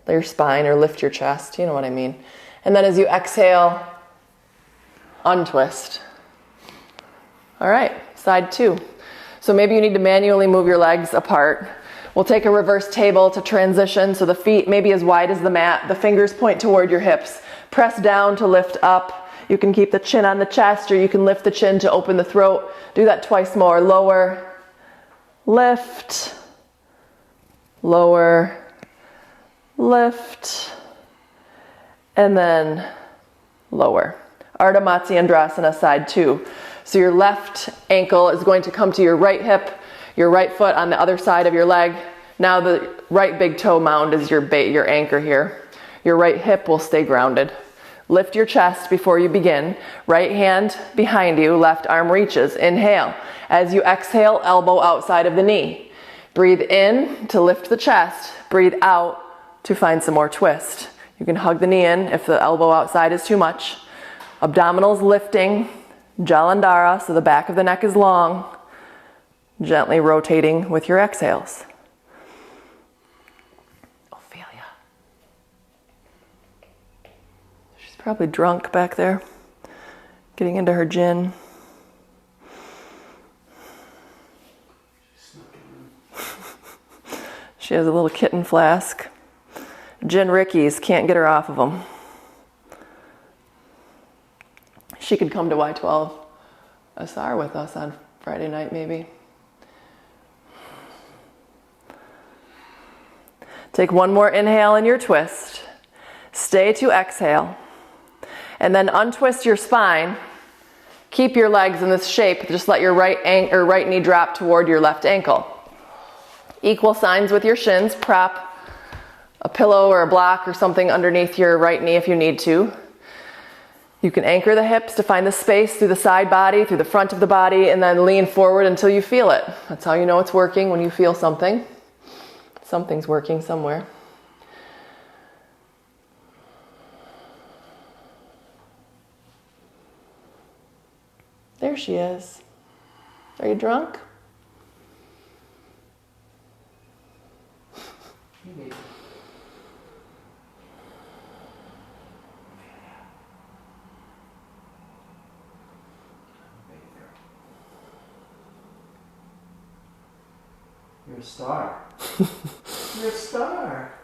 your spine, or lift your chest, you know what I mean. And then as you exhale, untwist. All right, side 2. So maybe you need to manually move your legs apart. We'll take a reverse table to transition, so the feet maybe as wide as the mat, the fingers point toward your hips. Press down to lift up. You can keep the chin on the chest, or you can lift the chin to open the throat. Do that twice more. Lower, lift, lower, lift, and then lower. Ardha Matsyendrasana, side 2. So your left ankle is going to come to your right hip, your right foot on the other side of your leg. Now the right big toe mound is your anchor here. Your right hip will stay grounded. Lift your chest before you begin. Right hand behind you, left arm reaches. Inhale. As you exhale, elbow outside of the knee. Breathe in to lift the chest. Breathe out to find some more twist. You can hug the knee in if the elbow outside is too much. Abdominals lifting. Jalandhara, so the back of the neck is long. Gently rotating with your exhales. Ophelia. She's probably drunk back there. Getting into her gin. She has a little kitten flask. Gin Rickies, can't get her off of them. She could come to Y12 Asar with us on Friday night, maybe. Take one more inhale in your twist. Stay to exhale. And then untwist your spine. Keep your legs in this shape. Just let your right knee drop toward your left ankle. Equal signs with your shins. Prop a pillow or a block or something underneath your right knee if you need to. You can anchor the hips to find the space through the side body, through the front of the body, and then lean forward until you feel it. That's how you know it's working, when you feel something. Something's working somewhere. There she is. Are you drunk? You're a star. You're a star.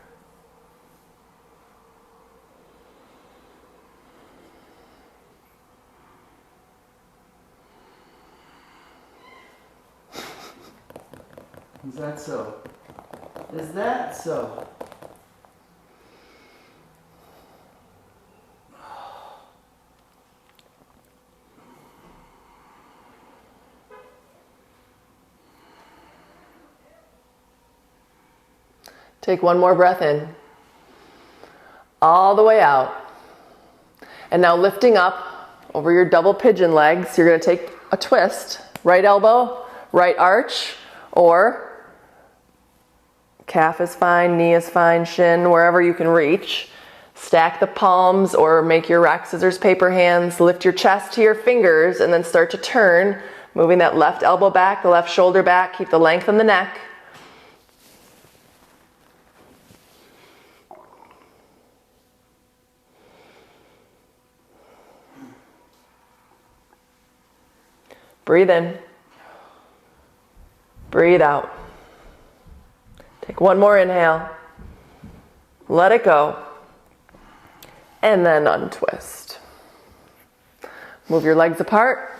Is that so? Is that so? Take one more breath in. All the way out. And now lifting up over your double pigeon legs, you're going to take a twist. Right elbow, right arch, or calf is fine, knee is fine, shin, wherever you can reach. Stack the palms or make your rock, scissors, paper hands. Lift your chest to your fingers and then start to turn, moving that left elbow back, the left shoulder back. Keep the length in the neck. Breathe in. Breathe out. Take one more inhale. Let it go. And then untwist. Move your legs apart.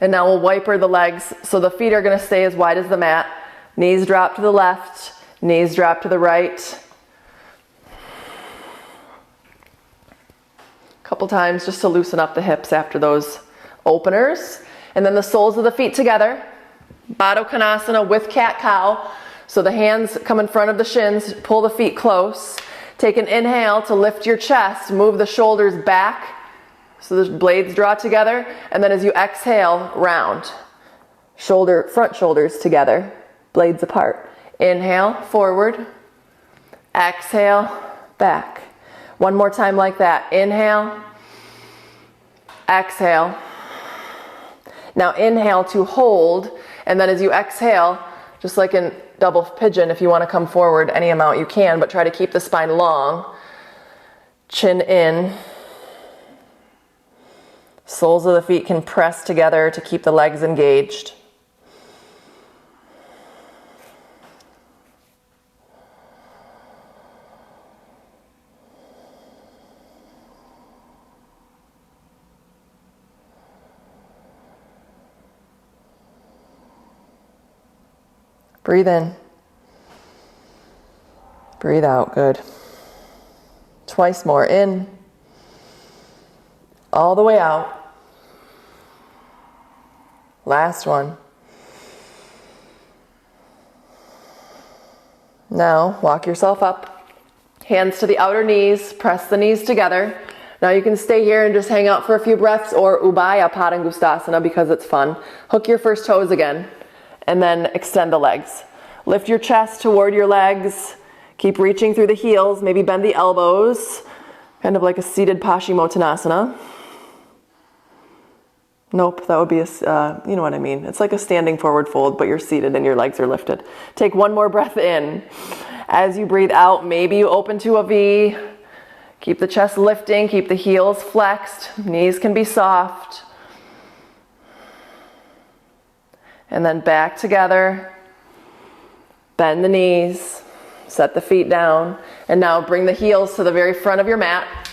And now we'll wiper the legs so the feet are going to stay as wide as the mat. Knees drop to the left, knees drop to the right. A couple times just to loosen up the hips after those openers. And then the soles of the feet together. Baddha Konasana with cat-cow. So the hands come in front of the shins, pull the feet close. Take an inhale to lift your chest, move the shoulders back so the blades draw together. And then as you exhale, round. Front shoulders together, blades apart. Inhale, forward. Exhale, back. One more time like that. Inhale, exhale. Now inhale to hold, and then as you exhale, just like in double pigeon, if you want to come forward any amount you can, but try to keep the spine long. Chin in. Soles of the feet can press together to keep the legs engaged. Breathe in. Breathe out. Good. Twice more. In. All the way out. Last one. Now, walk yourself up. Hands to the outer knees. Press the knees together. Now you can stay here and just hang out for a few breaths, or Ubaya Padangustasana because it's fun. Hook your first toes again. And then extend the legs. Lift your chest toward your legs. Keep reaching through the heels. Maybe bend the elbows. Kind of like a seated Paschimottanasana. Nope, that would be you know what I mean. It's like a standing forward fold, but you're seated and your legs are lifted. Take one more breath in. As you breathe out, maybe you open to a V. Keep the chest lifting. Keep the heels flexed. Knees can be soft. And then back together, bend the knees, set the feet down, and now bring the heels to the very front of your mat.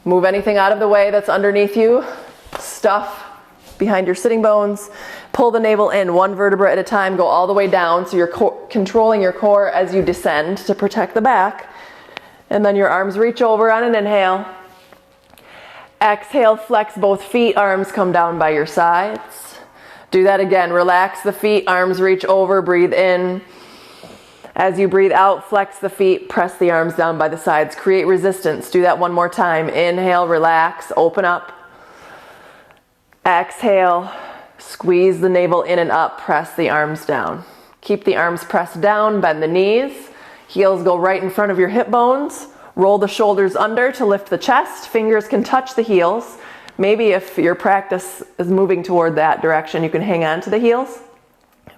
Move anything out of the way that's underneath you. Stuff behind your sitting bones. Pull the navel in one vertebra at a time, go all the way down so you're controlling your core as you descend to protect the back. And then your arms reach over on an inhale. Exhale, flex both feet, arms come down by your sides. Do that again. Relax the feet, arms reach over, breathe in. As you breathe out, flex the feet, press the arms down by the sides. Create resistance. Do that one more time. Inhale, relax, open up. Exhale, squeeze the navel in and up, press the arms down. Keep the arms pressed down, bend the knees. Heels go right in front of your hip bones. Roll the shoulders under to lift the chest. Fingers can touch the heels. Maybe if your practice is moving toward that direction, you can hang on to the heels.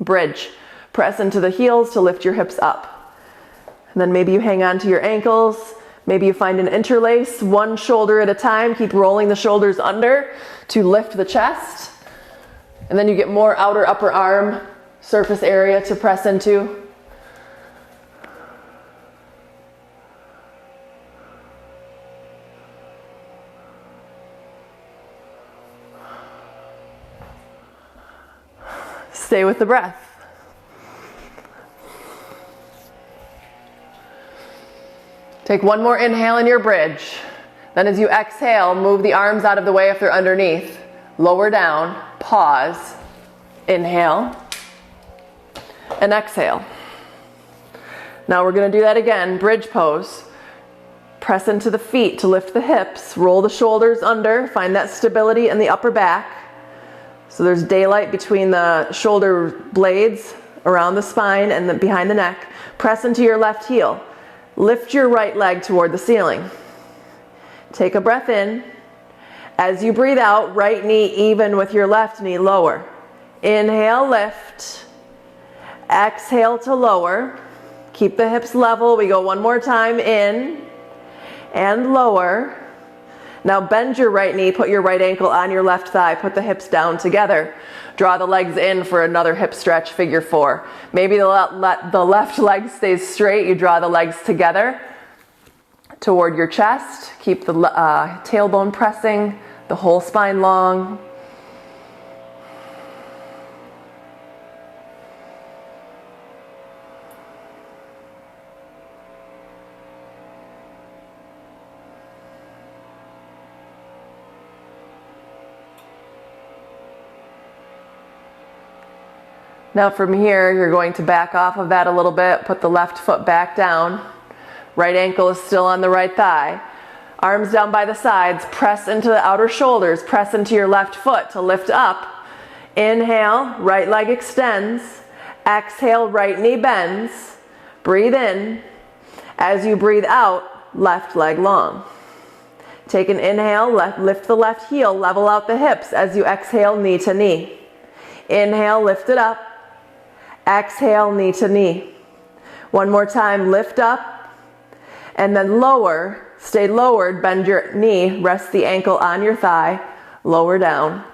Bridge. Press into the heels to lift your hips up. And then maybe you hang on to your ankles. Maybe you find an interlace, one shoulder at a time. Keep rolling the shoulders under to lift the chest. And then you get more outer upper arm surface area to press into. Stay with the breath. Take one more inhale in your bridge. Then as you exhale, move the arms out of the way if they're underneath. Lower down, pause, inhale, and exhale. Now we're going to do that again, bridge pose. Press into the feet to lift the hips, roll the shoulders under, find that stability in the upper back. So there's daylight between the shoulder blades around the spine and behind the neck. Press into your left heel. Lift your right leg toward the ceiling. Take a breath in. As you breathe out, right knee even with your left knee lower. Inhale, lift. Exhale to lower. Keep the hips level. We go one more time, in and lower. Now bend your right knee, put your right ankle on your left thigh, put the hips down together. Draw the legs in for another hip stretch, figure four. Maybe the left leg stays straight, you draw the legs together toward your chest. Keep the tailbone pressing, the whole spine long. Now from here, you're going to back off of that a little bit, put the left foot back down. Right ankle is still on the right thigh. Arms down by the sides, press into the outer shoulders, press into your left foot to lift up. Inhale, right leg extends. Exhale, right knee bends. Breathe in. As you breathe out, left leg long. Take an inhale, lift the left heel, level out the hips as you exhale, knee to knee. Inhale, lift it up. Exhale, knee to knee. One more time, lift up. And then lower, stay lowered, bend your knee, rest the ankle on your thigh, lower down.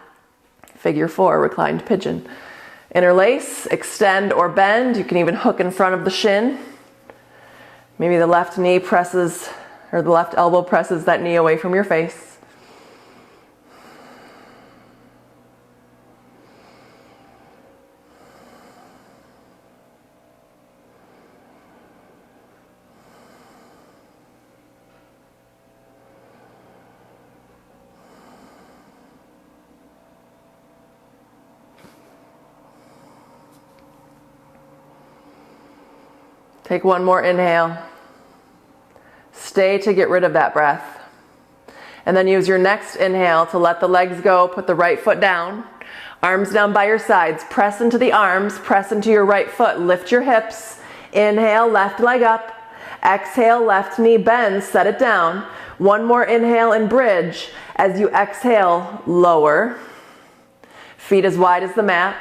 Figure 4, reclined pigeon. Interlace, extend or bend. You can even hook in front of the shin. Maybe the left knee presses, or the left elbow presses that knee away from your face. Take one more inhale. Stay to get rid of that breath. And then use your next inhale to let the legs go. Put the right foot down. Arms down by your sides. Press into the arms. Press into your right foot. Lift your hips. Inhale, left leg up. Exhale, left knee bends. Set it down. One more inhale and bridge. As you exhale, lower. Feet as wide as the mat.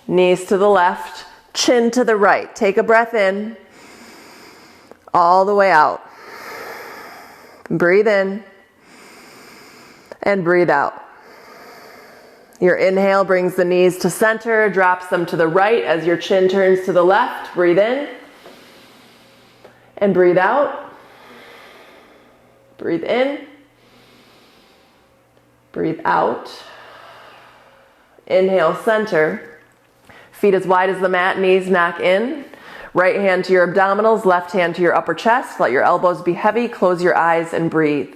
Knees to the left. Chin to the right. Take a breath in. All the way out. Breathe in. And breathe out. Your inhale brings the knees to center, drops them to the right as your chin turns to the left. Breathe in. And breathe out. Breathe in. Breathe out. Inhale, center. Feet as wide as the mat, knees knock in. Right hand to your abdominals, left hand to your upper chest. Let your elbows be heavy. Close your eyes and breathe.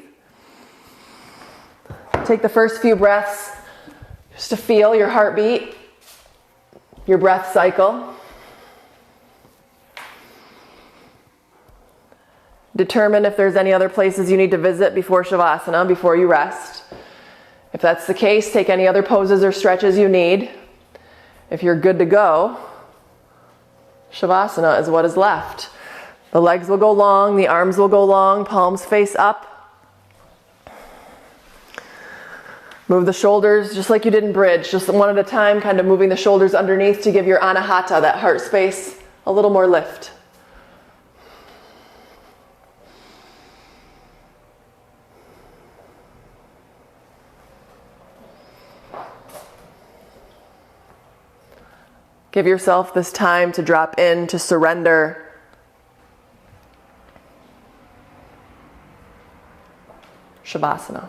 Take the first few breaths just to feel your heartbeat, your breath cycle. Determine if there's any other places you need to visit before Shavasana, before you rest. If that's the case, take any other poses or stretches you need. If you're good to go, Shavasana is what is left. The legs will go long, the arms will go long, palms face up. Move the shoulders just like you did in bridge, just one at a time, kind of moving the shoulders underneath to give your anahata, that heart space, a little more lift. Give yourself this time to drop in, to surrender. Shavasana.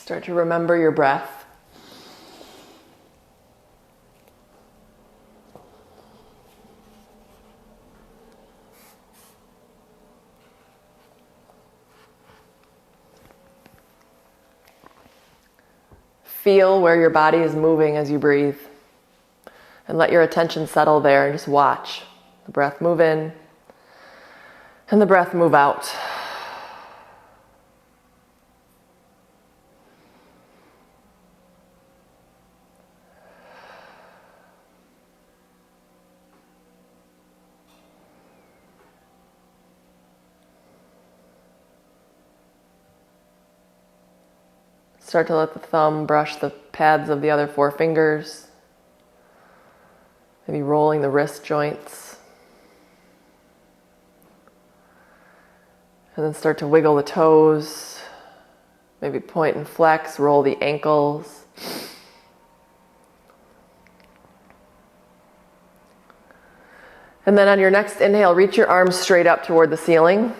Start to remember your breath. Feel where your body is moving as you breathe. And let your attention settle there and just watch the breath move in and the breath move out. Start to let the thumb brush the pads of the other 4 fingers. Maybe rolling the wrist joints. And then start to wiggle the toes. Maybe point and flex, roll the ankles. And then on your next inhale, reach your arms straight up toward the ceiling.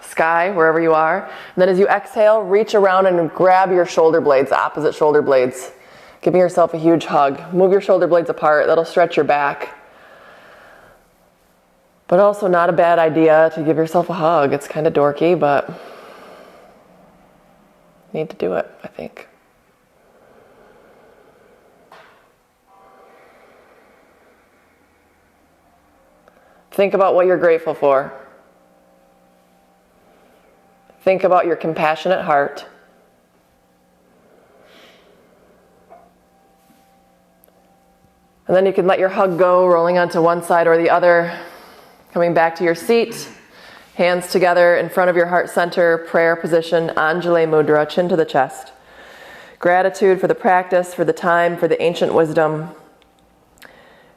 Sky, wherever you are. And then as you exhale, reach around and grab your shoulder blades, opposite shoulder blades. Giving yourself a huge hug. Move your shoulder blades apart. That'll stretch your back. But also not a bad idea to give yourself a hug. It's kind of dorky, but you need to do it, I think. Think about what you're grateful for. Think about your compassionate heart. And then you can let your hug go, rolling onto one side or the other. Coming back to your seat, hands together in front of your heart center, prayer position, Anjali Mudra, chin to the chest. Gratitude for the practice, for the time, for the ancient wisdom,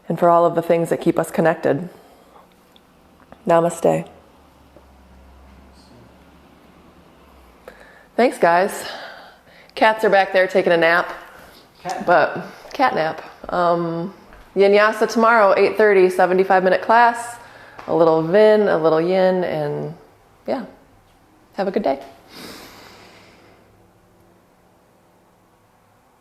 and for all of the things that keep us connected. Namaste. Thanks, guys. Cats are back there taking a nap. Cat nap. Vinyasa tomorrow, 8:30, 75-minute class. A little Vin, a little Yin, and yeah. Have a good day.